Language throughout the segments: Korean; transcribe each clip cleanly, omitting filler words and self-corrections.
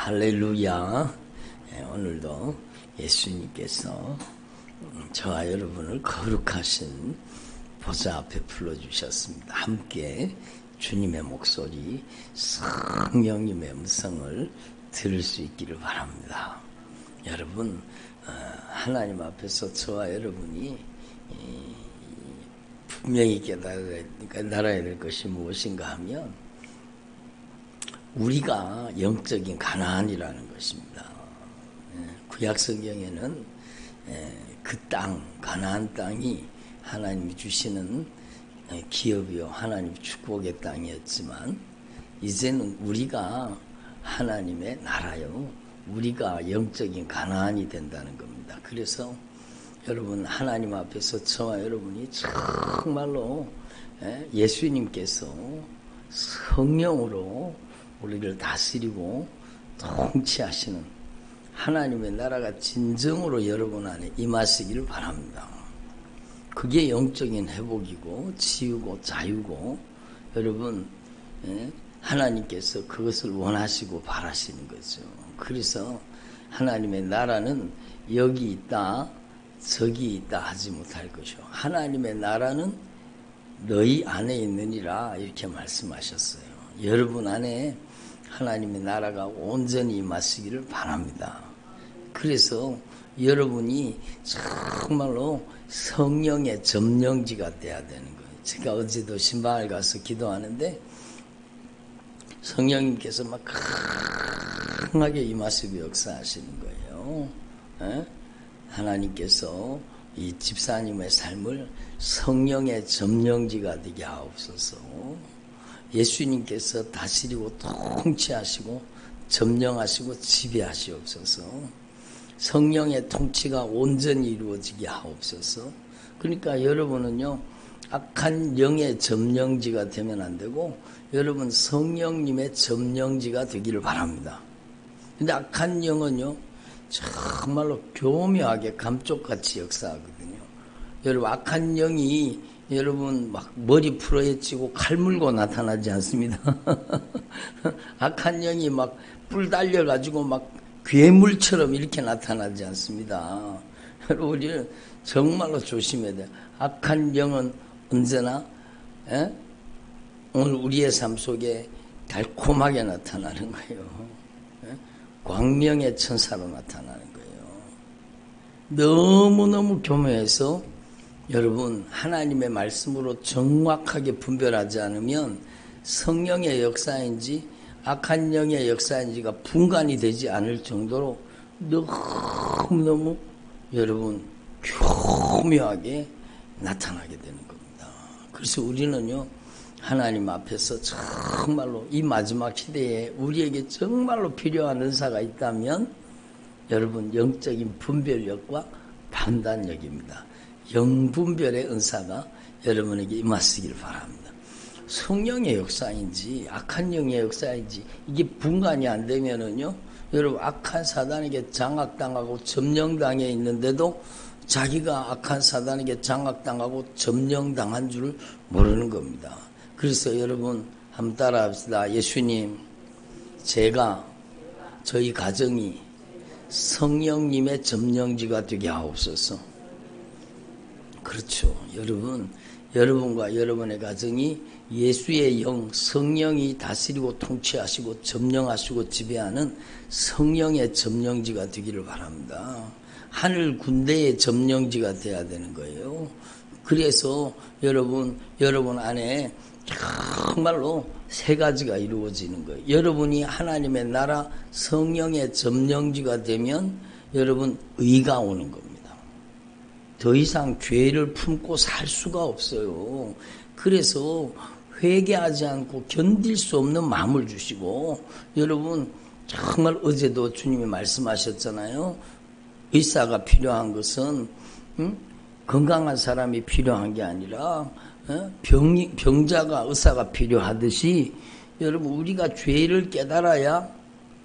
할렐루야. 오늘도 예수님께서 저와 여러분을 거룩하신 보좌 앞에 불러주셨습니다. 함께 주님의 목소리, 성령님의 음성을 들을 수 있기를 바랍니다. 여러분, 하나님 앞에서 저와 여러분이 분명히 깨달아야 될 것이 무엇인가 하면 우리가 영적인 가나안이라는 것입니다. 구약 성경에는 그 땅, 가나안 땅이 하나님이 주시는 기업이요 하나님 축복의 땅이었지만 이제는 우리가 하나님의 나라요, 우리가 영적인 가나안이 된다는 겁니다. 그래서 여러분, 하나님 앞에서 저와 여러분이 정말로 예수님께서 성령으로 우리를 다스리고 통치하시는 하나님의 나라가 진정으로 여러분 안에 임하시기를 바랍니다. 그게 영적인 회복이고 치유고 자유고, 여러분, 하나님께서 그것을 원하시고 바라시는 거죠. 그래서 하나님의 나라는 여기 있다 저기 있다 하지 못할 것이요 하나님의 나라는 너희 안에 있느니라, 이렇게 말씀하셨어요. 여러분 안에 하나님의 나라가 온전히 임하시기를 바랍니다. 그래서 여러분이 정말로 성령의 점령지가 돼야 되는 거예요. 제가 어제도 신방을 가서 기도하는데 성령님께서 막 강하게 임하시고 역사하시는 거예요. 하나님께서 이 집사님의 삶을 성령의 점령지가 되게 하옵소서. 예수님께서 다스리고 통치하시고 점령하시고 지배하시옵소서. 성령의 통치가 온전히 이루어지게 하옵소서. 그러니까 여러분은요, 악한 영의 점령지가 되면 안 되고 여러분 성령님의 점령지가 되기를 바랍니다. 근데 악한 영은요, 정말로 교묘하게 감쪽같이 역사하거든요. 여러분, 악한 영이 여러분 막 머리 풀어헤치고 칼 물고 나타나지 않습니다. 악한 영이 막 뿔 달려가지고 막 괴물처럼 이렇게 나타나지 않습니다. 여러분, 우리는 정말로 조심해야 돼요. 악한 영은 언제나 오늘 우리의 삶 속에 달콤하게 나타나는 거예요. 광명의 천사로 나타나는 거예요. 너무너무 교묘해서 여러분, 하나님의 말씀으로 정확하게 분별하지 않으면 성령의 역사인지 악한 영의 역사인지가 분간이 되지 않을 정도로 너무너무 여러분 교묘하게 나타나게 되는 겁니다. 그래서 우리는요, 하나님 앞에서 정말로 이 마지막 시대에 우리에게 정말로 필요한 은사가 있다면 여러분, 영적인 분별력과 판단력입니다. 영분별의 은사가 여러분에게 임하시길 바랍니다. 성령의 역사인지 악한 영의 역사인지 이게 분간이 안 되면은요, 여러분, 악한 사단에게 장악당하고 점령당해 있는데도 자기가 악한 사단에게 장악당하고 점령당한 줄 모르는 겁니다. 그래서 여러분, 한번 따라 합시다. 예수님, 제가 저희 가정이 성령님의 점령지가 되게 하옵소서. 그렇죠. 여러분, 여러분과 여러분의 가정이 예수의 영, 성령이 다스리고 통치하시고 점령하시고 지배하는 성령의 점령지가 되기를 바랍니다. 하늘 군대의 점령지가 돼야 되는 거예요. 그래서 여러분 안에 정말로 세 가지가 이루어지는 거예요. 여러분이 하나님의 나라 성령의 점령지가 되면 여러분 의가 오는 겁니다. 더 이상 죄를 품고 살 수가 없어요. 그래서 회개하지 않고 견딜 수 없는 마음을 주시고, 여러분 정말 어제도 주님이 말씀하셨잖아요. 의사가 필요한 것은 건강한 사람이 필요한 게 아니라 병자가 의사가 필요하듯이 여러분, 우리가 죄를 깨달아야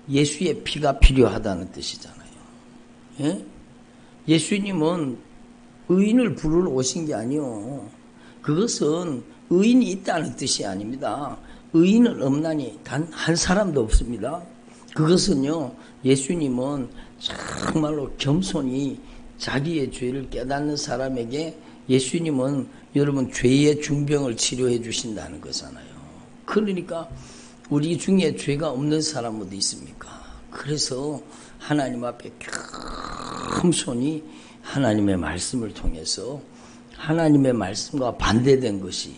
예수의 피가 필요하다는 뜻이잖아요. 예수님은 의인을 부르러 오신 게 아니요, 그것은 의인이 있다는 뜻이 아닙니다. 의인은 없나니 단 한 사람도 없습니다. 그것은요, 예수님은 정말로 겸손히 자기의 죄를 깨닫는 사람에게 예수님은 여러분 죄의 중병을 치료해 주신다는 거잖아요. 그러니까 우리 중에 죄가 없는 사람 어디 있습니까? 그래서 하나님 앞에 겸손히 하나님의 말씀을 통해서 하나님의 말씀과 반대된 것이,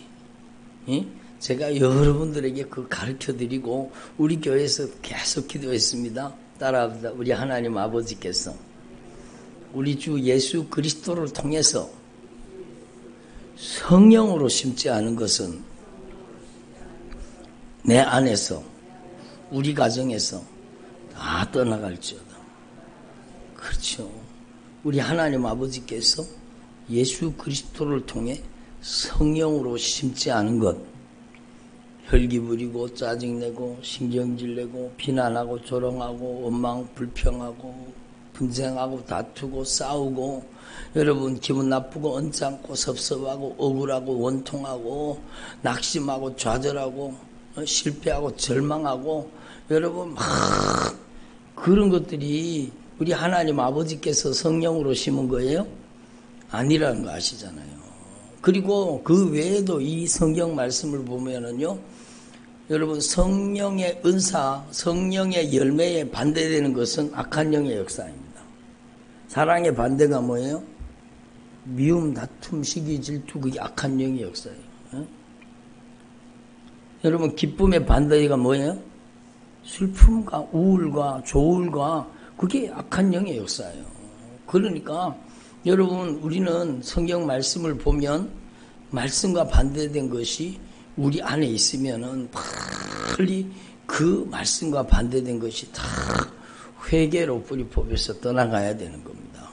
제가 여러분들에게 그 가르쳐 드리고 우리 교회에서 계속 기도했습니다. 따라합니다. 우리 하나님 아버지께서 우리 주 예수 그리스도를 통해서 성령으로 심지 않은 것은 내 안에서 우리 가정에서 다 떠나갈지어다. 그렇죠. 우리 하나님 아버지께서 예수 그리스도를 통해 성령으로 심지 않은 것, 혈기 부리고 짜증내고 신경질내고 비난하고 조롱하고 원망 불평하고 분쟁하고 다투고 싸우고 여러분 기분 나쁘고 언짢고 섭섭하고 억울하고 원통하고 낙심하고 좌절하고 실패하고 절망하고 여러분 막 그런 것들이 우리 하나님 아버지께서 성령으로 심은 거예요? 아니라는 거 아시잖아요. 그리고 그 외에도 이 성경 말씀을 보면은요, 여러분 성령의 은사, 성령의 열매에 반대되는 것은 악한 영의 역사입니다. 사랑의 반대가 뭐예요? 미움, 다툼, 시기, 질투, 그게 악한 영의 역사예요. 여러분 기쁨의 반대가 뭐예요? 슬픔과 우울과 조울과 그게 악한 영의 역사예요. 그러니까 여러분 우리는 성경 말씀을 보면 말씀과 반대된 것이 우리 안에 있으면은 빨리 그 말씀과 반대된 것이 다 회개로 뿌리 뽑혀서 떠나가야 되는 겁니다.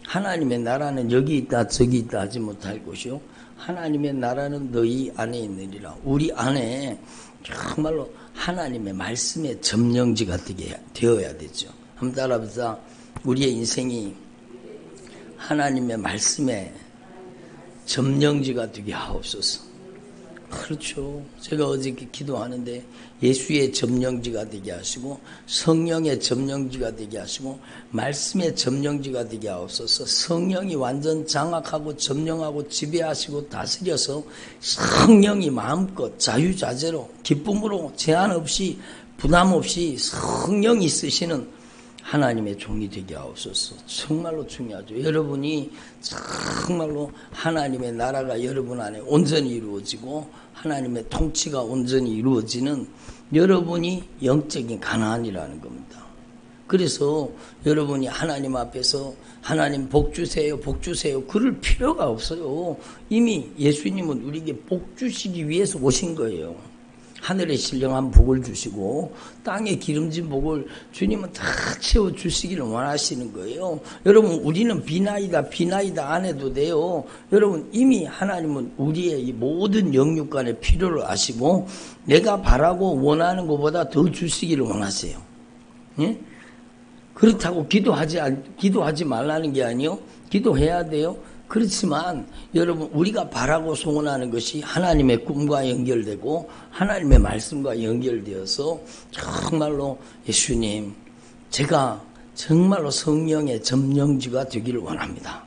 하나님의 나라는 여기 있다 저기 있다 하지 못할 것이요 하나님의 나라는 너희 안에 있느니라. 우리 안에 정말로 하나님의 말씀의 점령지가 되어야 되죠. 한번 따라합시다. 우리의 인생이 하나님의 말씀의 점령지가 되게 하옵소서. 그렇죠. 제가 어저께 기도하는데 예수의 점령지가 되게 하시고 성령의 점령지가 되게 하시고 말씀의 점령지가 되게 하옵소서. 성령이 완전 장악하고 점령하고 지배하시고 다스려서 성령이 마음껏 자유자재로 기쁨으로 제한 없이 부담 없이 성령이 쓰시는 하나님의 종이 되게 하옵소서. 정말로 중요하죠. 여러분이 정말로 하나님의 나라가 여러분 안에 온전히 이루어지고 하나님의 통치가 온전히 이루어지는 여러분이 영적인 가나안이라는 겁니다. 그래서 여러분이 하나님 앞에서 하나님 복 주세요, 복 주세요 그럴 필요가 없어요. 이미 예수님은 우리에게 복 주시기 위해서 오신 거예요. 하늘에 신령한 복을 주시고 땅에 기름진 복을 주님은 다 채워주시기를 원하시는 거예요. 여러분 우리는 비나이다 안 해도 돼요. 여러분 이미 하나님은 우리의 이 모든 영육간의 필요를 아시고 내가 바라고 원하는 것보다 더 주시기를 원하세요. 예? 그렇다고 기도하지 말라는 게 아니요. 기도해야 돼요. 그렇지만 여러분 우리가 바라고 소원하는 것이 하나님의 꿈과 연결되고 하나님의 말씀과 연결되어서 정말로 예수님 제가 정말로 성령의 점령지가 되기를 원합니다.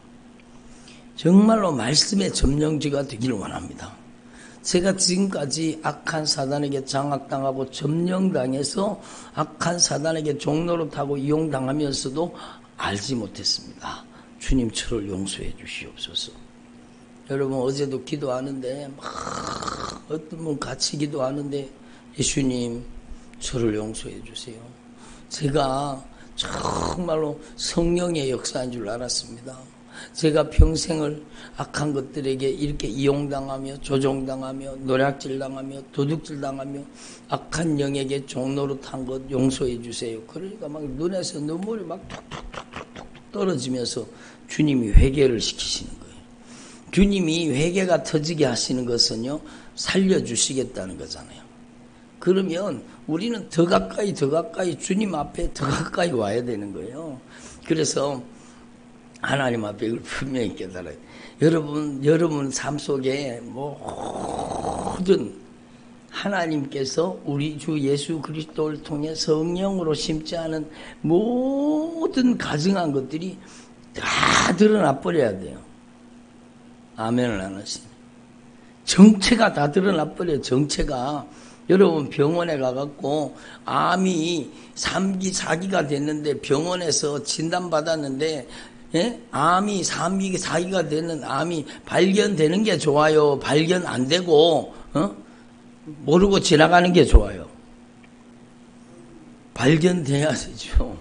정말로 말씀의 점령지가 되기를 원합니다. 제가 지금까지 악한 사단에게 장악당하고 점령당해서 악한 사단에게 종노릇하고 이용당하면서도 알지 못했습니다. 주님 저를 용서해 주시옵소서. 여러분 어제도 기도하는데 막 어떤 분 같이 기도하는데 예수님 저를 용서해 주세요. 제가 정말로 성령의 역사인 줄 알았습니다. 제가 평생을 악한 것들에게 이렇게 이용당하며 조종당하며 노략질당하며 도둑질당하며 악한 영에게 종노릇한 것 용서해 주세요. 그러니까 막 눈에서 눈물이 막 툭툭툭툭 떨어지면서 주님이 회개를 시키시는 거예요. 주님이 회개가 터지게 하시는 것은요 살려주시겠다는 거잖아요. 그러면 우리는 더 가까이 주님 앞에 더 가까이 와야 되는 거예요. 그래서 하나님 앞에 이걸 분명히 깨달아요. 여러분 삶 속에 모든 하나님께서 우리 주 예수 그리스도를 통해 성령으로 심지 않은 모든 가증한 것들이 다 드러나 버려야 돼요. 아멘을 안 하시네. 정체가 다 드러나 버려요. 정체가. 여러분 병원에 가갖고 암이 3기 4기가 됐는데 병원에서 진단받았는데 암이 3기 4기가 되는 암이 발견되는 게 좋아요? 발견 안 되고 모르고 지나가는 게 좋아요? 발견돼야 되죠.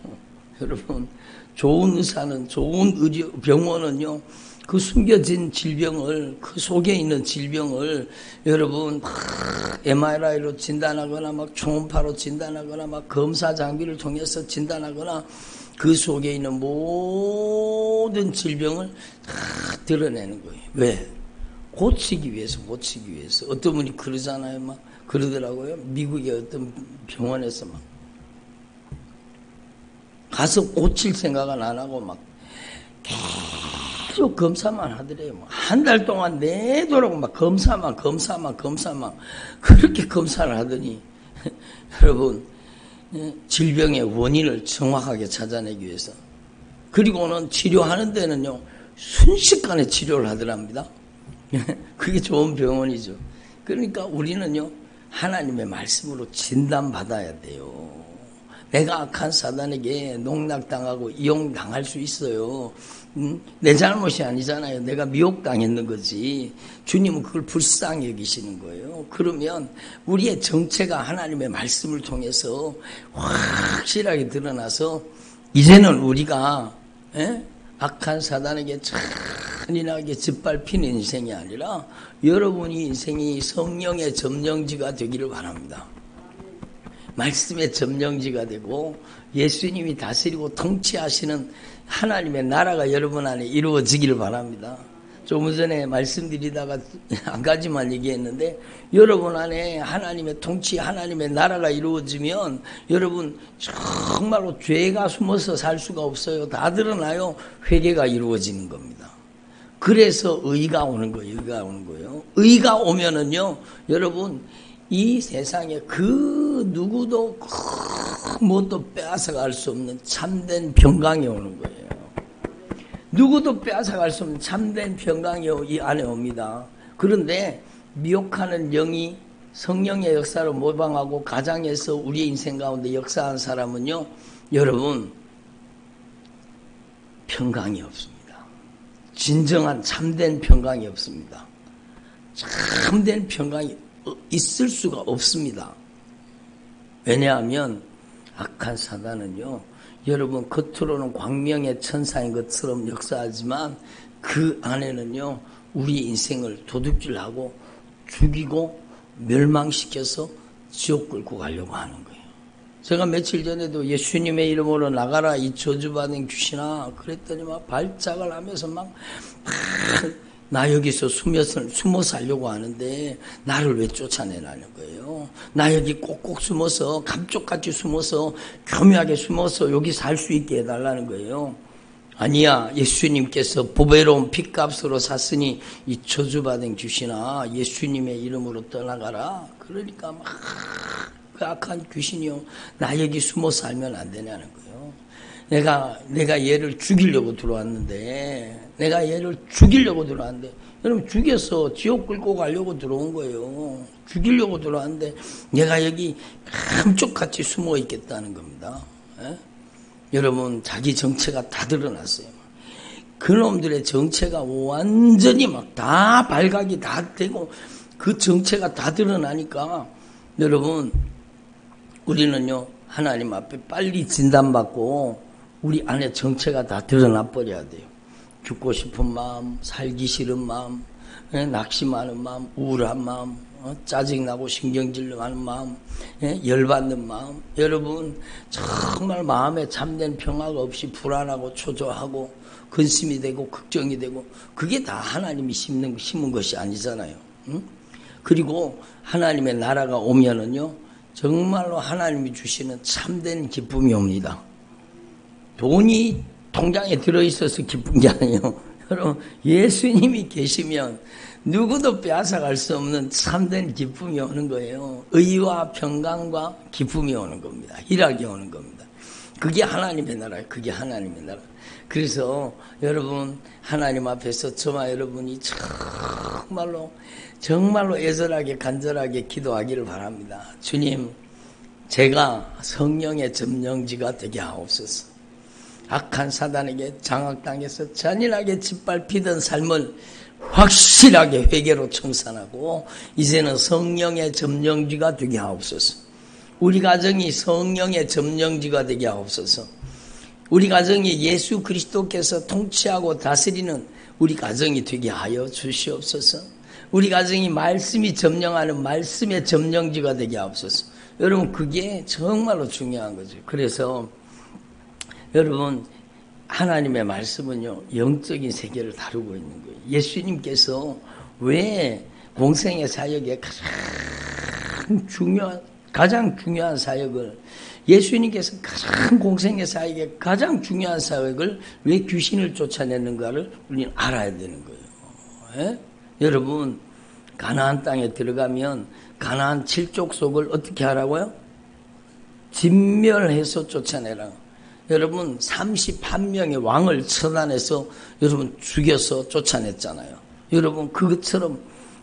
여러분 좋은 의사는 좋은 병원은요 그 숨겨진 질병을 그 속에 있는 질병을 여러분 MRI로 진단하거나 막 초음파로 진단하거나 막 검사 장비를 통해서 진단하거나 그 속에 있는 모든 질병을 다 드러내는 거예요. 왜? 고치기 위해서. 어떤 분이 그러잖아요. 막 그러더라고요. 미국의 어떤 병원에서 막 가서 고칠 생각은 안 하고 막 계속 검사만 하더래요. 한 달 동안 내도록 막 검사만 그렇게 검사를 하더니 여러분 질병의 원인을 정확하게 찾아내기 위해서 그리고는 치료하는 데는요 순식간에 치료를 하더랍니다. 그게 좋은 병원이죠. 그러니까 우리는요 하나님의 말씀으로 진단받아야 돼요. 내가 악한 사단에게 농락당하고 이용당할 수 있어요. 내 잘못이 아니잖아요. 내가 미혹당했는 거지. 주님은 그걸 불쌍히 여기시는 거예요. 그러면 우리의 정체가 하나님의 말씀을 통해서 확실하게 드러나서 이제는 우리가 악한 사단에게 잔인하게 짓밟히는 인생이 아니라 여러분이 인생이 성령의 점령지가 되기를 바랍니다. 말씀의 점령지가 되고 예수님이 다스리고 통치하시는 하나님의 나라가 여러분 안에 이루어지기를 바랍니다. 조금 전에 말씀드리다가 한 가지만 얘기했는데 여러분 안에 하나님의 통치, 하나님의 나라가 이루어지면 여러분 정말로 죄가 숨어서 살 수가 없어요. 다 드러나요. 회개가 이루어지는 겁니다. 그래서 의가 오는 거예요. 의가 오면은요, 여러분 이 세상에 그 누구도 무엇도 빼앗아갈 수 없는 참된 평강이 오는 거예요. 누구도 빼앗아갈 수 없는 참된 평강이 이 안에 옵니다. 그런데 미혹하는 영이 성령의 역사를 모방하고 가장에서 우리의 인생 가운데 역사한 사람은요, 여러분 평강이 없습니다. 진정한 참된 평강이 없습니다. 참된 평강이 있을 수가 없습니다. 왜냐하면 악한 사단은요, 여러분 겉으로는 광명의 천사인 것처럼 역사하지만 그 안에는요 우리 인생을 도둑질하고 죽이고 멸망시켜서 지옥 끌고 가려고 하는 거예요. 제가 며칠 전에도 예수님의 이름으로 나가라 이 저주받은 귀신아 그랬더니 막 발작을 하면서 막 나 여기서 숨어 살려고 하는데 나를 왜 쫓아내라는 거예요. 나 여기 꼭꼭 숨어서 감쪽같이 숨어서 교묘하게 숨어서 여기 살 수 있게 해달라는 거예요. 아니야, 예수님께서 보배로운 핏값으로 샀으니 이 저주받은 귀신아 예수님의 이름으로 떠나가라. 그러니까 막 그 악한 귀신이요, 나 여기 숨어 살면 안 되냐는 거예요. 내가 얘를 죽이려고 들어왔는데 여러분 죽여서 지옥 끌고 가려고 들어온 거예요. 죽이려고 들어왔는데 내가 여기 감쪽같이 숨어 있겠다는 겁니다. 여러분 자기 정체가 다 드러났어요. 그놈들의 정체가 완전히 막 다 발각이 다 되고 그 정체가 다 드러나니까 여러분 우리는요 하나님 앞에 빨리 진단받고 우리 안에 정체가 다 드러나 버려야 돼요. 죽고 싶은 마음, 살기 싫은 마음, 낙심하는 마음, 우울한 마음, 짜증나고 신경질나는 마음, 열받는 마음. 여러분 정말 마음에 참된 평화가 없이 불안하고 초조하고 근심이 되고 걱정이 되고 그게 다 하나님이 심은 것이 아니잖아요. 그리고 하나님의 나라가 오면은요 정말로 하나님이 주시는 참된 기쁨이 옵니다. 돈이 통장에 들어있어서 기쁜 게 아니에요. 여러분, 예수님이 계시면 누구도 빼앗아갈 수 없는 참된 기쁨이 오는 거예요. 의와 평강과 기쁨이 오는 겁니다. 희락이 오는 겁니다. 그게 하나님의 나라예요. 그게 하나님의 나라. 그래서 여러분, 하나님 앞에서 저와 여러분이 정말로 애절하게 간절하게 기도하기를 바랍니다. 주님, 제가 성령의 점령지가 되게 하옵소서. 악한 사단에게 장악당해서 잔인하게 짓밟히던 삶을 확실하게 회개로 청산하고 이제는 성령의 점령지가 되게 하옵소서. 우리 가정이 성령의 점령지가 되게 하옵소서. 우리 가정이 예수 그리스도께서 통치하고 다스리는 우리 가정이 되게 하여 주시옵소서. 우리 가정이 말씀이 점령하는 말씀의 점령지가 되게 하옵소서. 여러분, 그게 정말로 중요한 거죠. 그래서 여러분, 하나님의 말씀은요, 영적인 세계를 다루고 있는 거예요. 예수님께서 왜 공생의 사역에 가장 중요한 사역을, 예수님께서 공생의 사역에 가장 중요한 사역을 왜 귀신을 쫓아냈는가를 우리는 알아야 되는 거예요. 예? 여러분, 가나안 땅에 들어가면 가나안 7족속을 어떻게 하라고요? 진멸해서 쫓아내라. 여러분, 31명의 왕을 처단해서 여러분 죽여서 쫓아냈잖아요. 여러분, 그것처럼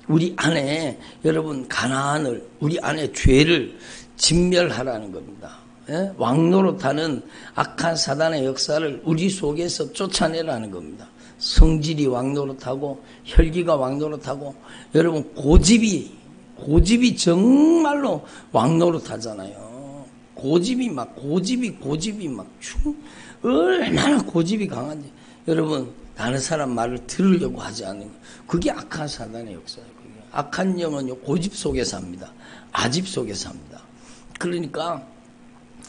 우리 안에, 여러분, 가나안을, 우리 안에 죄를 진멸하라는 겁니다. 예? 왕노릇하는 악한 사단의 역사를 우리 속에서 쫓아내라는 겁니다. 성질이 왕노릇하고 혈기가 왕노릇하고, 여러분, 고집이 정말로 왕노릇하잖아요. 고집이 막 얼마나 고집이 강한지. 여러분, 다른 사람 말을 들으려고 하지 않는 거. 그게 악한 사단의 역사예요. 그게. 악한 영은요, 고집 속에 삽니다. 아집 속에 삽니다. 그러니까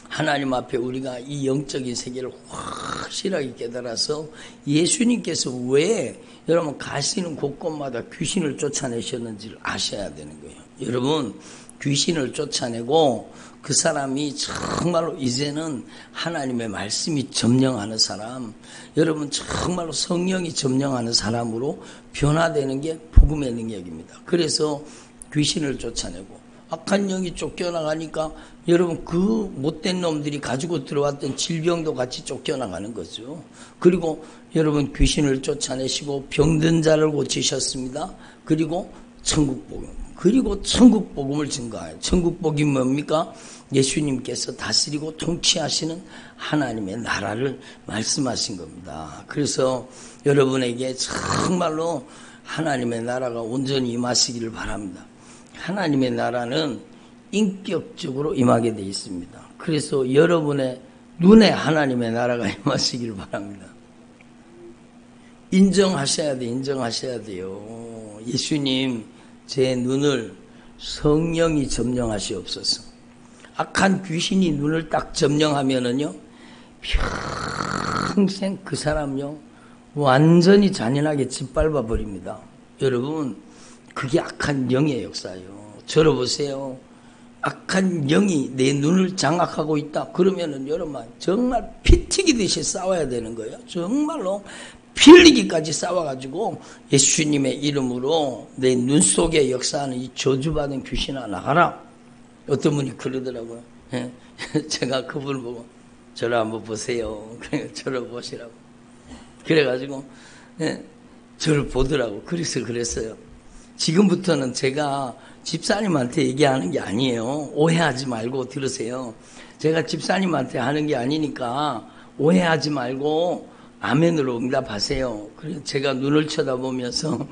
하나님 앞에 우리가 이 영적인 세계를 확실하게 깨달아서 예수님께서 왜 여러분 가시는 곳곳마다 귀신을 쫓아내셨는지를 아셔야 되는 거예요. 여러분, 귀신을 쫓아내고 그 사람이 정말로 이제는 하나님의 말씀이 점령하는 사람, 여러분 정말로 성령이 점령하는 사람으로 변화되는 게 복음의 능력입니다. 그래서 귀신을 쫓아내고 악한 영이 쫓겨나가니까 여러분 그 못된 놈들이 가지고 들어왔던 질병도 같이 쫓겨나가는 거죠. 그리고 여러분 귀신을 쫓아내시고 병든 자를 고치셨습니다. 그리고 천국복음을 증거해요. 천국복음이 뭡니까? 예수님께서 다스리고 통치하시는 하나님의 나라를 말씀하신 겁니다. 그래서 여러분에게 정말로 하나님의 나라가 온전히 임하시기를 바랍니다. 하나님의 나라는 인격적으로 임하게 되어 있습니다. 그래서 여러분의 눈에 하나님의 나라가 임하시기를 바랍니다. 인정하셔야 돼요. 예수님, 제 눈을 성령이 점령하시옵소서. 악한 귀신이 눈을 딱 점령하면은요, 평생 그 사람요, 완전히 잔인하게 짓밟아 버립니다. 여러분, 그게 악한 영의 역사예요. 들어보세요. 악한 영이 내 눈을 장악하고 있다. 그러면은 여러분, 정말 피 튀기듯이 싸워야 되는 거예요. 정말로 피 흘리기까지 싸워가지고 예수님의 이름으로 내 눈 속에 역사하는 이 저주받은 귀신아 나가라. 어떤 분이 그러더라고요. 제가 그분을 보고 저를 한번 보세요. 저를 보시라고. 그래가지고 저를 보더라고. 그래서 그랬어요. 지금부터는 제가 집사님한테 얘기하는 게 아니에요. 오해하지 말고 들으세요. 제가 집사님한테 하는 게 아니니까 오해하지 말고 아멘으로 응답하세요. 그래서 제가 눈을 쳐다보면서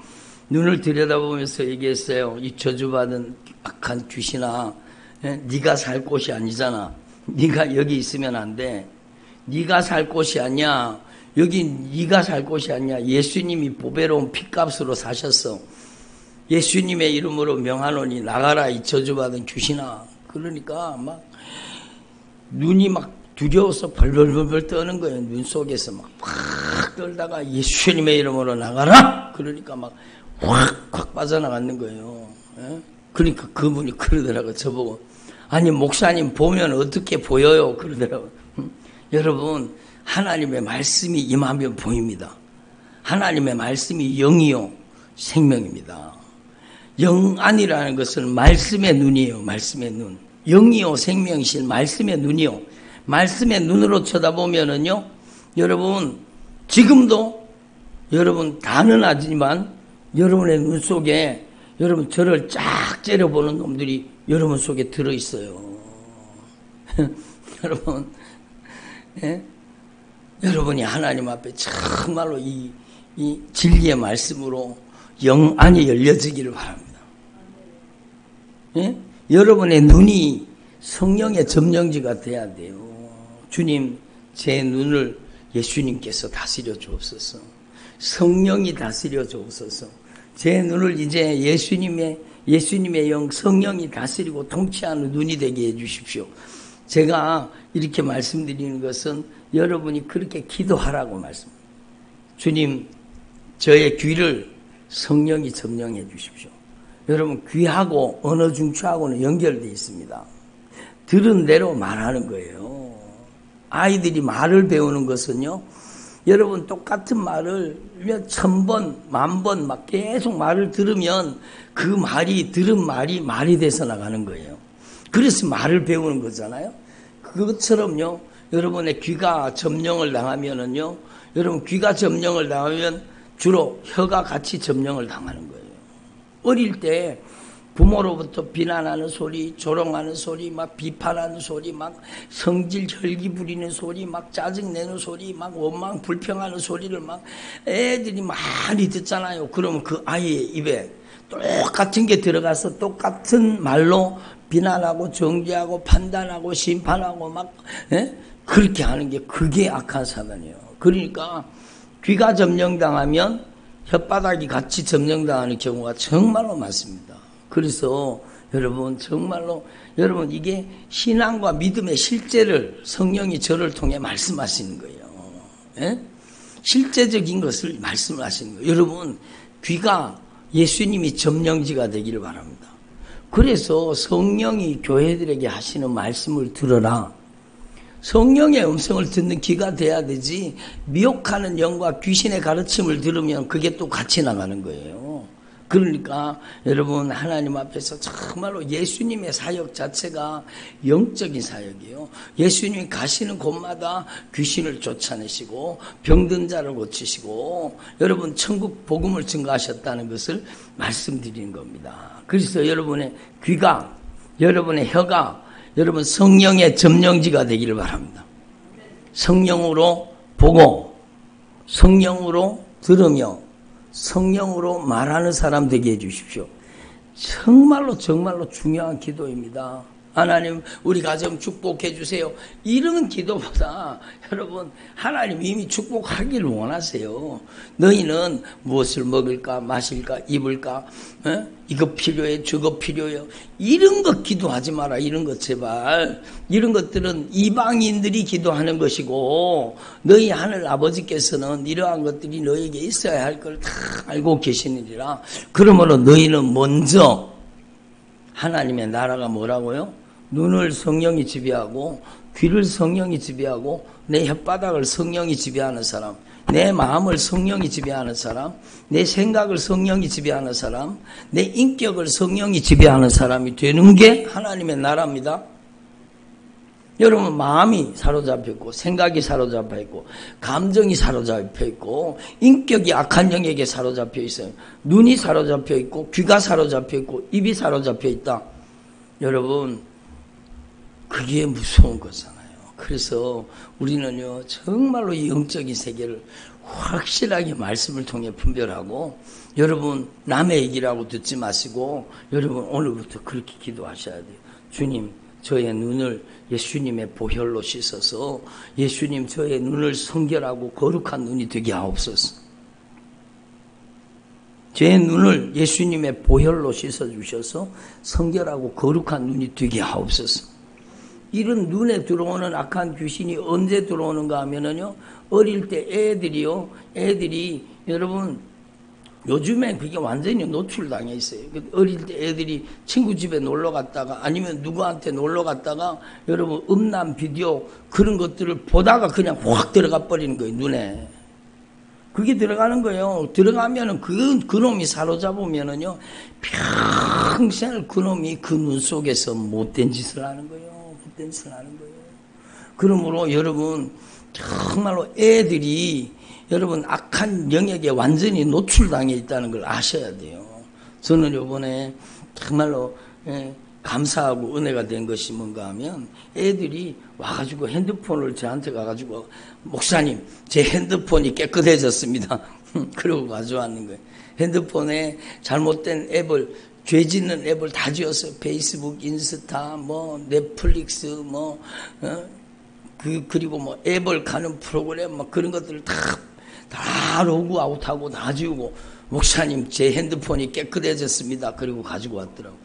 눈을 들여다보면서 얘기했어요. 이 저주받은 악한 귀신아, 네가 살 곳이 아니잖아. 네가 여기 있으면 안 돼. 네가 살 곳이 아니야. 여기 네가 살 곳이 아니야. 예수님이 보배로운 핏값으로 사셨어. 예수님의 이름으로 명하노니 나가라 이 저주받은 귀신아. 그러니까 막 눈이 막 두려워서 벌벌벌 떠는 거예요. 눈 속에서 막 떨다가 예수님의 이름으로 나가라. 그러니까 막 확 빠져나가는 거예요. 그러니까 그분이 그러더라고요. 저보고 아니 목사님 보면 어떻게 보여요? 그러더라고요. 여러분, 하나님의 말씀이 임하면 보입니다. 하나님의 말씀이 영이요 생명입니다. 영안이라는 것은 말씀의 눈이에요. 말씀의 눈. 영이요 생명이신 말씀의 눈이요. 말씀의 눈으로 쳐다보면은요, 여러분 지금도 여러분 단언하지만 여러분의 눈 속에 여러분 저를 쫙 째려보는 놈들이 여러분 속에 들어있어요. 여러분, 예? 여러분이 하나님 앞에 정말로 이 진리의 말씀으로 영안이 열려지기를 바랍니다. 예? 여러분의 눈이 성령의 점령지가 돼야 돼요. 주님, 제 눈을 예수님께서 다스려 주옵소서. 성령이 다스려 주옵소서. 제 눈을 이제 예수님의 영 성령이 다스리고 통치하는 눈이 되게 해주십시오. 제가 이렇게 말씀드리는 것은 여러분이 그렇게 기도하라고 말씀합니다. 주님, 저의 귀를 성령이 점령해 주십시오. 여러분, 귀하고 언어 중추하고는 연결되어 있습니다. 들은 대로 말하는 거예요. 아이들이 말을 배우는 것은요, 여러분 똑같은 말을 몇 천 번, 만 번 막 계속 말을 들으면 그 말이 들은 말이 돼서 나가는 거예요. 그래서 말을 배우는 거잖아요. 그것처럼요, 여러분의 귀가 점령을 당하면은요, 여러분 귀가 점령을 당하면 주로 혀가 같이 점령을 당하는 거예요. 어릴 때 부모로부터 비난하는 소리, 조롱하는 소리, 막 비판하는 소리, 막 성질 혈기 부리는 소리, 막 짜증내는 소리, 막 원망 불평하는 소리를 막 애들이 많이 듣잖아요. 그러면 그 아이의 입에 똑같은 게 들어가서 똑같은 말로 비난하고 정죄하고 판단하고 심판하고 막 그렇게 하는 게 그게 악한 사단이에요. 그러니까 귀가 점령당하면 혓바닥이 같이 점령당하는 경우가 정말로 많습니다. 그래서 여러분 정말로 여러분 이게 신앙과 믿음의 실제를 성령이 저를 통해 말씀하시는 거예요. 예? 실제적인 것을 말씀하시는 거예요. 여러분 귀가 예수님이 점령지가 되기를 바랍니다. 그래서 성령이 교회들에게 하시는 말씀을 들어라. 성령의 음성을 듣는 귀가 돼야 되지, 미혹하는 영과 귀신의 가르침을 들으면 그게 또 같이 나가는 거예요. 그러니까 여러분 하나님 앞에서 정말로 예수님의 사역 자체가 영적인 사역이에요. 예수님이 가시는 곳마다 귀신을 쫓아내시고 병든 자를 고치시고 여러분 천국 복음을 증거하셨다는 것을 말씀드리는 겁니다. 그래서 여러분의 귀가, 여러분의 혀가 여러분 성령의 점령지가 되기를 바랍니다. 성령으로 보고 성령으로 들으며 성령으로 말하는 사람 되게 해주십시오. 정말로 중요한 기도입니다. 하나님 우리 가정 축복해 주세요. 이런 기도보다 여러분 하나님 이미 축복하기를 원하세요. 너희는 무엇을 먹을까 마실까 입을까 이거 필요해 저거 필요해요. 이런 것 기도하지 마라. 이런 것 제발. 이런 것들은 이방인들이 기도하는 것이고 너희 하늘 아버지께서는 이러한 것들이 너에게 있어야 할 걸 다 알고 계시느니라. 그러므로 너희는 먼저 하나님의 나라가 뭐라고요? 눈을 성령이 지배하고 귀를 성령이 지배하고 내 혓바닥을 성령이 지배하는 사람, 내 마음을 성령이 지배하는 사람, 내 생각을 성령이 지배하는 사람, 내 인격을 성령이 지배하는 사람이 되는 게 하나님의 나라입니다. 여러분 마음이 사로잡혀 있고 생각이 사로잡혀 있고 감정이 사로잡혀 있고 인격이 악한 영에게 사로잡혀 있어요. 눈이 사로잡혀 있고 귀가 사로잡혀 있고 입이 사로잡혀 있다. 여러분 그게 무서운 거잖아요. 그래서 우리는요 정말로 이 영적인 세계를 확실하게 말씀을 통해 분별하고 여러분 남의 얘기라고 듣지 마시고 여러분 오늘부터 그렇게 기도하셔야 돼요. 주님 저의 눈을 예수님의 보혈로 씻어서 예수님 저의 눈을 성결하고 거룩한 눈이 되게 하옵소서. 제 눈을 예수님의 보혈로 씻어주셔서 성결하고 거룩한 눈이 되게 하옵소서. 이런 눈에 들어오는 악한 귀신이 언제 들어오는가 하면은요, 어릴 때 애들이 여러분, 요즘에 그게 완전히 노출당해 있어요. 어릴 때 애들이 친구 집에 놀러 갔다가 아니면 누구한테 놀러 갔다가 여러분 음란 비디오 그런 것들을 보다가 그냥 확 들어가 버리는 거예요, 눈에. 그게 들어가는 거예요. 들어가면은 그놈이 사로잡으면은요, 평생을 그놈이 그 눈 속에서 못된 짓을 하는 거예요. 못된 짓을 하는 거예요. 그러므로 여러분, 정말로 애들이 여러분 악한 영역에 완전히 노출당해 있다는 걸 아셔야 돼요. 저는 요번에 정말로 감사하고 은혜가 된 것이 뭔가 하면 애들이 와가지고 핸드폰을 저한테 가가지고 목사님 제 핸드폰이 깨끗해졌습니다. 그러고 가져왔는 거예요. 핸드폰에 잘못된 앱을 죄 짓는 앱을 다 지었어요. 페이스북, 인스타, 뭐 넷플릭스, 뭐 그리고 뭐 앱을 가는 프로그램 막 그런 것들을 다 로그아웃하고 다 지우고 목사님 제 핸드폰이 깨끗해졌습니다. 그리고 가지고 왔더라고.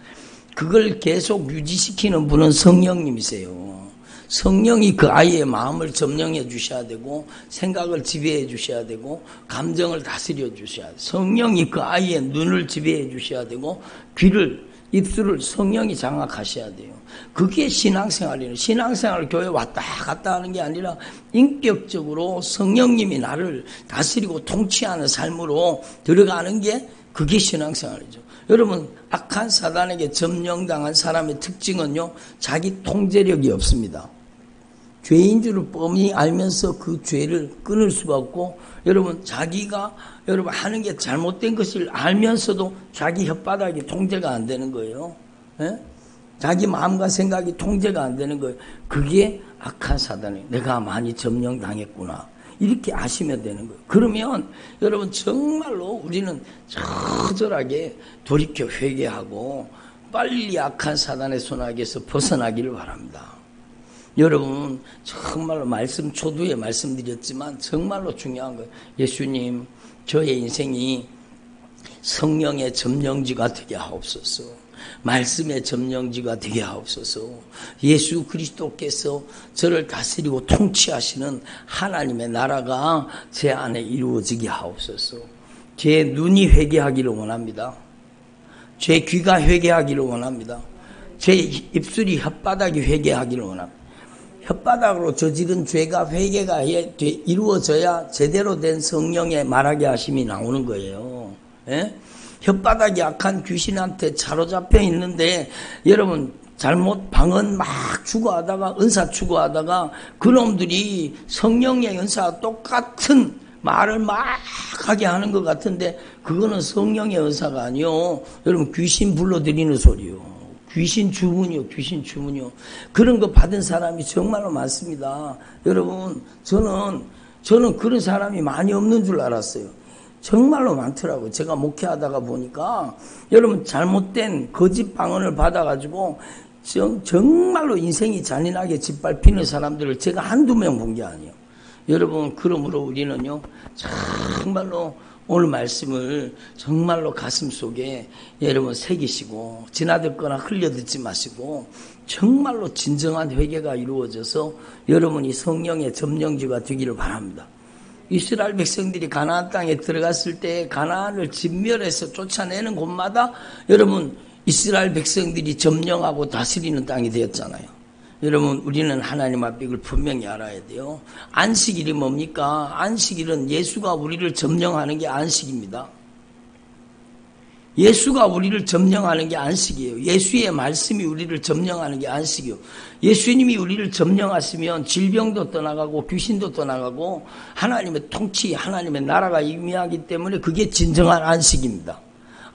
그걸 계속 유지시키는 분은 성령님이세요. 성령이 그 아이의 마음을 점령해 주셔야 되고 생각을 지배해 주셔야 되고 감정을 다스려 주셔야 돼요. 성령이 그 아이의 눈을 지배해 주셔야 되고 귀를 입술을 성령이 장악하셔야 돼요. 그게 신앙생활이에요. 신앙생활 교회 왔다 갔다 하는 게 아니라 인격적으로 성령님이 나를 다스리고 통치하는 삶으로 들어가는 게 그게 신앙생활이죠. 여러분 악한 사단에게 점령당한 사람의 특징은요, 자기 통제력이 없습니다. 죄인 줄을 뻔히 알면서 그 죄를 끊을 수가 없고, 여러분 자기가 여러분 하는 게 잘못된 것을 알면서도 자기 혓바닥이 통제가 안 되는 거예요. 예? 자기 마음과 생각이 통제가 안 되는 거예요. 그게 악한 사단이에요. 내가 많이 점령당했구나. 이렇게 아시면 되는 거예요. 그러면 여러분 정말로 우리는 처절하게 돌이켜 회개하고 빨리 악한 사단의 손아귀에서 벗어나기를 바랍니다. 여러분 정말로 말씀 초두에 말씀드렸지만 정말로 중요한 거예요. 예수님 저의 인생이 성령의 점령지가 되게 하옵소서. 말씀의 점령지가 되게 하옵소서. 예수 그리스도께서 저를 다스리고 통치하시는 하나님의 나라가 제 안에 이루어지게 하옵소서. 제 눈이 회개하기를 원합니다. 제 귀가 회개하기를 원합니다. 제 입술이 혓바닥이 회개하기를 원합니다. 혓바닥으로 저지른 죄가 회개가 이루어져야 제대로 된 성령의 말하게 하심이 나오는 거예요. 예? 혓바닥이 악한 귀신한테 사로잡혀 있는데 여러분 잘못 방언 막 추구하다가 은사 추구하다가 그놈들이 성령의 은사와 똑같은 말을 막 하게 하는 것 같은데 그거는 성령의 은사가 아니요. 여러분 귀신 불러들이는 소리요. 귀신 주문이요. 귀신 주문이요. 그런 거 받은 사람이 정말로 많습니다. 여러분 저는 그런 사람이 많이 없는 줄 알았어요. 정말로 많더라고요. 제가 목회하다가 보니까 여러분 잘못된 거짓 방언을 받아가지고 정말로 인생이 잔인하게 짓밟히는 사람들을 제가 한두 명 본 게 아니에요. 여러분 그러므로 우리는요 정말로 오늘 말씀을 정말로 가슴속에 여러분 새기시고 지나듣거나 흘려듣지 마시고 정말로 진정한 회개가 이루어져서 여러분이 성령의 점령지가 되기를 바랍니다. 이스라엘 백성들이 가나안 땅에 들어갔을 때 가나안을 진멸해서 쫓아내는 곳마다 여러분 이스라엘 백성들이 점령하고 다스리는 땅이 되었잖아요. 여러분 우리는 하나님 앞에 이걸 분명히 알아야 돼요. 안식일이 뭡니까? 안식일은 예수가 우리를 점령하는 게 안식입니다. 예수가 우리를 점령하는 게 안식이에요. 예수의 말씀이 우리를 점령하는 게 안식이에요. 예수님이 우리를 점령하시면 질병도 떠나가고 귀신도 떠나가고 하나님의 통치, 하나님의 나라가 임하기 때문에 그게 진정한 안식입니다.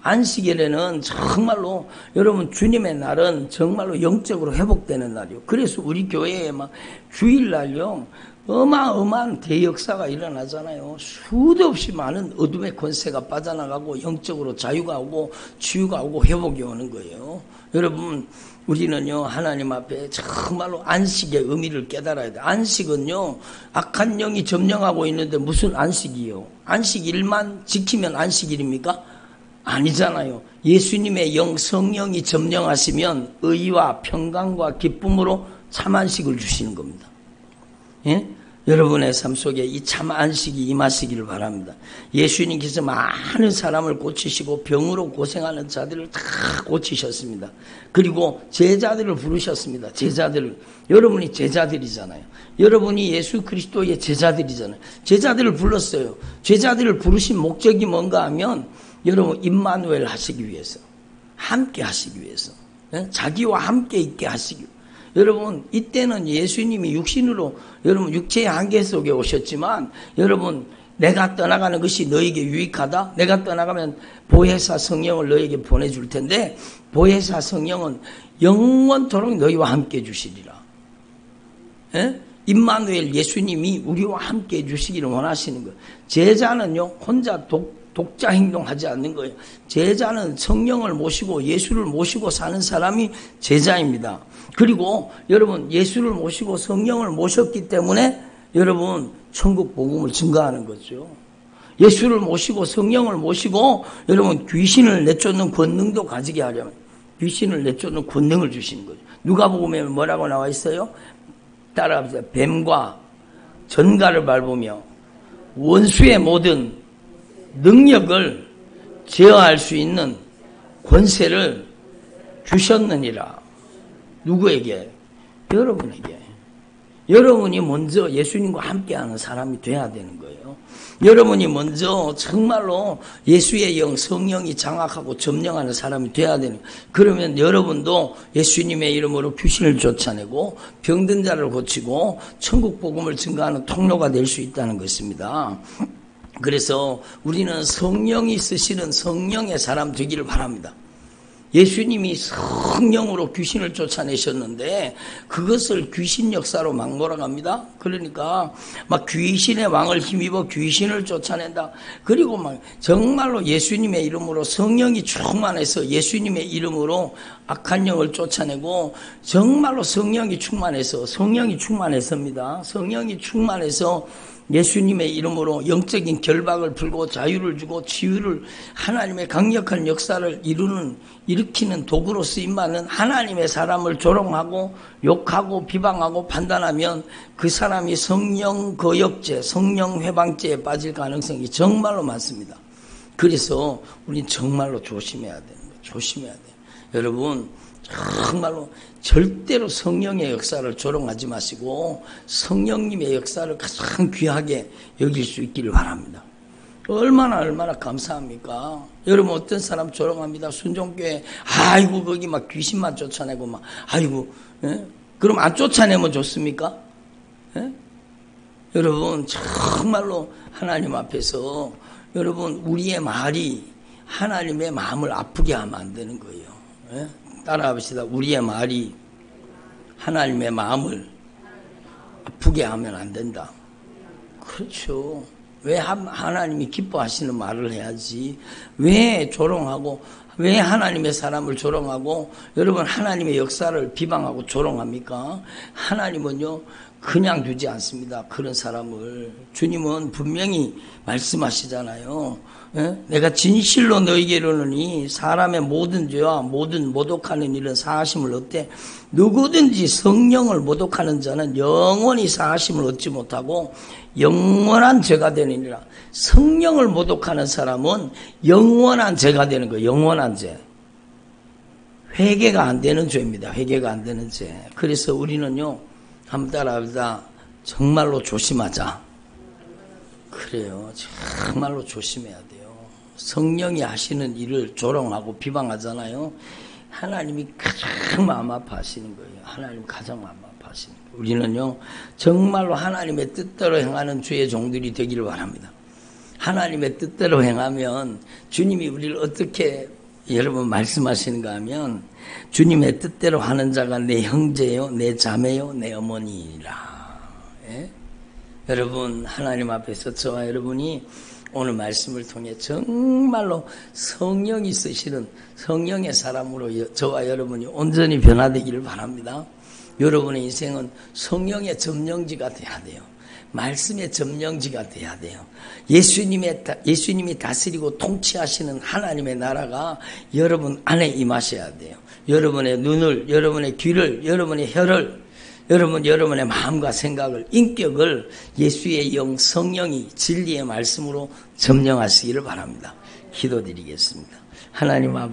안식일에는 정말로 여러분 주님의 날은 정말로 영적으로 회복되는 날이요. 그래서 우리 교회에 막 주일날요 어마어마한 대역사가 일어나잖아요. 수도 없이 많은 어둠의 권세가 빠져나가고 영적으로 자유가 오고 치유가 오고 회복이 오는 거예요. 여러분 우리는요 하나님 앞에 정말로 안식의 의미를 깨달아야 돼요. 안식은요 악한 영이 점령하고 있는데 무슨 안식이요? 안식일만 지키면 안식일입니까? 아니잖아요. 예수님의 영 성령이 점령하시면 의와 평강과 기쁨으로 참 안식을 주시는 겁니다. 예? 여러분의 삶 속에 이 참 안식이 임하시기를 바랍니다. 예수님께서 많은 사람을 고치시고 병으로 고생하는 자들을 다 고치셨습니다. 그리고 제자들을 부르셨습니다. 제자들을. 여러분이 제자들이잖아요. 여러분이 예수 그리스도의 제자들이잖아요. 제자들을 불렀어요. 제자들을 부르신 목적이 뭔가 하면 여러분 임마누엘 하시기 위해서, 함께 하시기 위해서, 자기와 함께 있게 하시기 위해서. 여러분 이때는 예수님이 육신으로 여러분 육체의 한계 속에 오셨지만 여러분 내가 떠나가는 것이 너에게 유익하다. 내가 떠나가면 보혜사 성령을 너에게 보내줄 텐데 보혜사 성령은 영원토록 너희와 함께 해주시리라. 임마누엘 예수님이 우리와 함께 해주시기를 원하시는 거예요. 제자는요 혼자 독자 행동하지 않는 거예요. 제자는 성령을 모시고 예수를 모시고 사는 사람이 제자입니다. 그리고 여러분 예수를 모시고 성령을 모셨기 때문에 여러분 천국 복음을 증거하는 거죠. 예수를 모시고 성령을 모시고 여러분 귀신을 내쫓는 권능도 가지게 하려면 귀신을 내쫓는 권능을 주시는 거죠. 누가복음에 뭐라고 나와 있어요? 따라하세요. 뱀과 전갈을 밟으며 원수의 모든 능력을 제어할 수 있는 권세를 주셨느니라. 누구에게? 여러분에게. 여러분이 먼저 예수님과 함께하는 사람이 돼야 되는 거예요. 여러분이 먼저 정말로 예수의 영, 성령이 장악하고 점령하는 사람이 돼야 되는 거예요. 그러면 여러분도 예수님의 이름으로 귀신을 쫓아내고 병든 자를 고치고 천국 복음을 증거하는 통로가 될 수 있다는 것입니다. 그래서 우리는 성령이 쓰시는 성령의 사람 되기를 바랍니다. 예수님이 성령으로 귀신을 쫓아내셨는데 그것을 귀신 역사로 막 몰아갑니다. 그러니까 막 귀신의 왕을 힘입어 귀신을 쫓아낸다. 그리고 막 정말로 예수님의 이름으로 성령이 충만해서 예수님의 이름으로 악한 영을 쫓아내고 정말로 성령이 충만해서입니다. 성령이 충만해서 예수님의 이름으로 영적인 결박을 풀고 자유를 주고 치유를 하나님의 강력한 역사를 일으키는 도구로 쓰임받는 하나님의 사람을 조롱하고 욕하고 비방하고 판단하면 그 사람이 성령 거역죄, 성령 회방죄에 빠질 가능성이 정말로 많습니다. 그래서 우리는 정말로 조심해야 되는 거예요. 조심해야 돼요. 여러분 정말로 절대로 성령의 역사를 조롱하지 마시고 성령님의 역사를 가장 귀하게 여길 수 있기를 바랍니다. 얼마나 감사합니까? 여러분 어떤 사람 조롱합니다. 순종교회 아이고 거기 막 귀신만 쫓아내고 막 아이고 그럼 안 쫓아내면 좋습니까? 여러분 정말로 하나님 앞에서 여러분 우리의 말이 하나님의 마음을 아프게 하면 안 되는 거예요. 따라합시다. 우리의 말이 하나님의 마음을 아프게 하면 안 된다. 그렇죠. 왜 하나님이 기뻐하시는 말을 해야지. 왜 조롱하고 왜 하나님의 사람을 조롱하고 여러분 하나님의 역사를 비방하고 조롱합니까? 하나님은요 그냥 두지 않습니다. 그런 사람을. 주님은 분명히 말씀하시잖아요. 내가 진실로 너희에게 이르노니 사람의 모든 죄와 모든 모독하는 일은 사하심을 얻되 누구든지 성령을 모독하는 자는 영원히 사하심을 얻지 못하고 영원한 죄가 되느니라. 성령을 모독하는 사람은 영원한 죄가 되는 거예요. 영원한 죄. 회개가 안 되는 죄입니다. 회개가 안 되는 죄. 그래서 우리는요 한번 따라합시다. 정말로 조심하자. 그래요. 정말로 조심해야 돼요. 성령이 하시는 일을 조롱하고 비방하잖아요. 하나님이 가장 마음 아파하시는 거예요. 하나님 가장 마음 아파하시는 거예요. 우리는요 정말로 하나님의 뜻대로 행하는 주의 종들이 되기를 바랍니다. 하나님의 뜻대로 행하면 주님이 우리를 어떻게 여러분 말씀하시는가 하면 주님의 뜻대로 하는 자가 내 형제요 내 자매요 내 어머니라. 여러분 하나님 앞에서 저와 여러분이 오늘 말씀을 통해 정말로 성령이 쓰시는 성령의 사람으로 저와 여러분이 온전히 변화되기를 바랍니다. 여러분의 인생은 성령의 점령지가 돼야 돼요. 말씀의 점령지가 돼야 돼요. 예수님이 다스리고 통치하시는 하나님의 나라가 여러분 안에 임하셔야 돼요. 여러분의 눈을, 여러분의 귀를, 여러분의 혀를, 여러분, 여러분의 마음과 생각을, 인격을 예수의 영, 성령이 진리의 말씀으로 점령하시기를 바랍니다. 기도드리겠습니다. 하나님 아버지.